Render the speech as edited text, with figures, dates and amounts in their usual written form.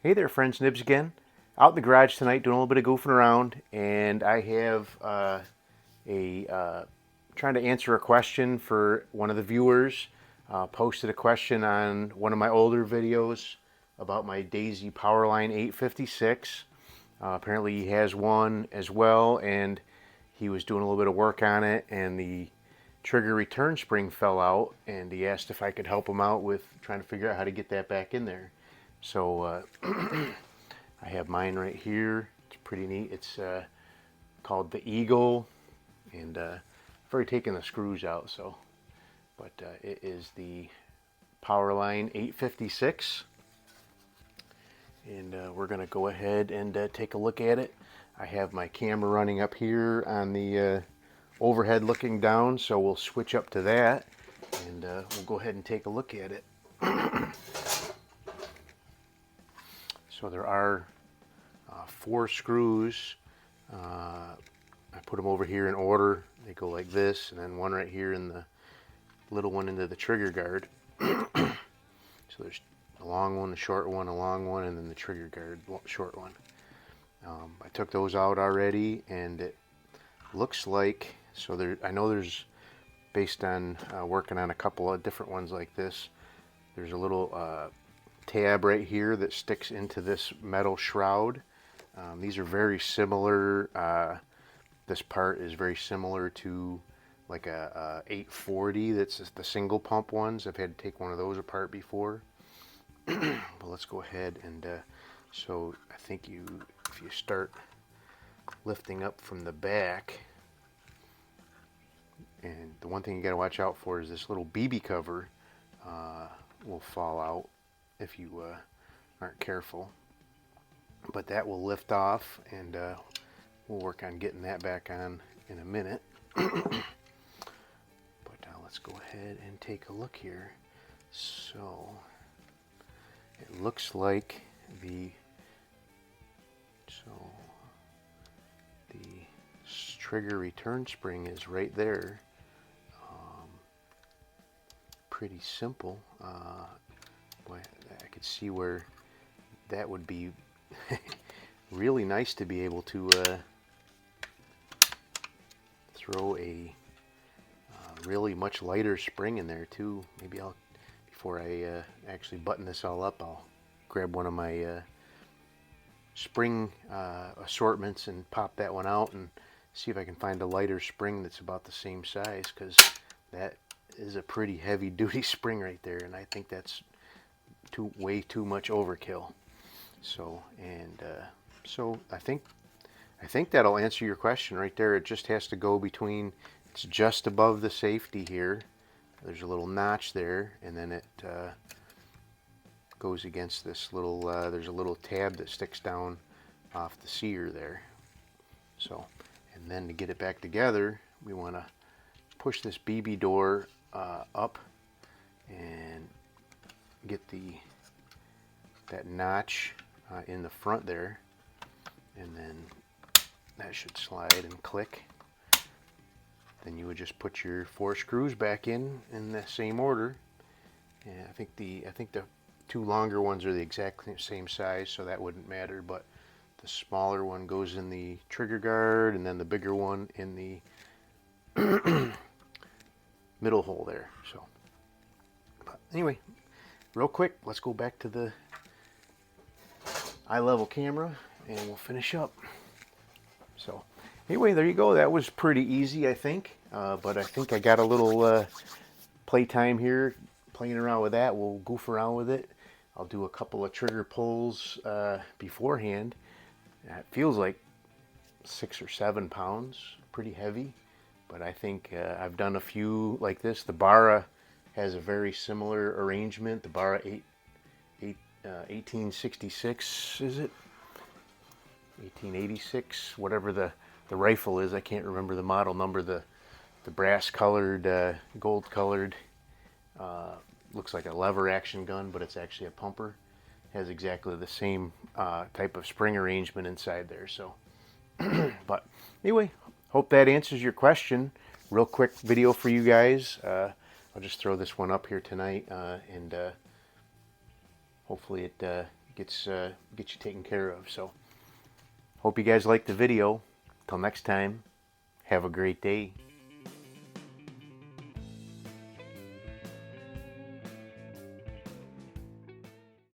Hey there, friends, Nibs again. Out in the garage tonight doing a little bit of goofing around, and I have a trying to answer a question for one of the viewers. Posted a question on one of my older videos about my Daisy Powerline 856. Apparently, he has one as well, and he was doing a little bit of work on it, and the trigger return spring fell out, and he asked if I could help him out with trying to figure out how to get that back in there. So I have mine right here. It's pretty neat. It's called the Eagle, and I've already taken the screws out. But it is the Powerline 856, and we're gonna go ahead and take a look at it. I have my camera running up here on the overhead looking down, so we'll switch up to that, and we'll go ahead and take a look at it. So there are 4 screws. I put them over here in order. They go like this, and then one right here in the little one into the trigger guard. So there's a long one, a short one, a long one, and then the trigger guard, short one. I took those out already, and it looks like, so there, I know there's, based on working on a couple of different ones like this, there's a little tab right here that sticks into this metal shroud. These are very similar. This part is very similar to like a 840. That's the single pump ones. I've had to take one of those apart before. But let's go ahead and so I think if you start lifting up from the back, and the one thing you got to watch out for is this little BB cover will fall out if you aren't careful. But that will lift off, and we'll work on getting that back on in a minute. But let's go ahead and take a look here. So it looks like the trigger return spring is right there. Pretty simple. Boy, I could see where that would be really nice to be able to throw a really much lighter spring in there too. Maybe before I actually button this all up, I'll grab one of my spring assortments and pop that one out and see if I can find a lighter spring that's about the same size, because that is a pretty heavy duty spring right there, and I think that's way too much overkill. So, and so I think that'll answer your question right there. It just has to go between, it's just above the safety here. There's a little notch there, and then it goes against this little, there's a little tab that sticks down off the sear there. So, and then to get it back together, we want to push this BB door up and get that notch in the front there, and then that should slide and click. Then you would just put your 4 screws back in the same order. And I think the 2 longer ones are the exact same size, so that wouldn't matter, but the smaller one goes in the trigger guard, and then the bigger one in the middle hole there. So, but anyway, real quick, let's go back to the eye level camera and we'll finish up. So anyway, there you go. That was pretty easy, I think. But I think I got a little playtime here, playing around with that. We'll goof around with it. I'll do a couple of trigger pulls beforehand. It feels like 6 or 7 pounds, pretty heavy. But I think I've done a few like this. The Barra has a very similar arrangement. The Barra 1866, is it? 1886, whatever the rifle is. I can't remember the model number. The brass colored, gold colored, looks like a lever action gun, but it's actually a pumper. Has exactly the same type of spring arrangement inside there. So, but anyway, hope that answers your question. Real quick video for you guys. I'll just throw this one up here tonight, and hopefully it gets you taken care of. So hope you guys liked the video. Till next time, have a great day.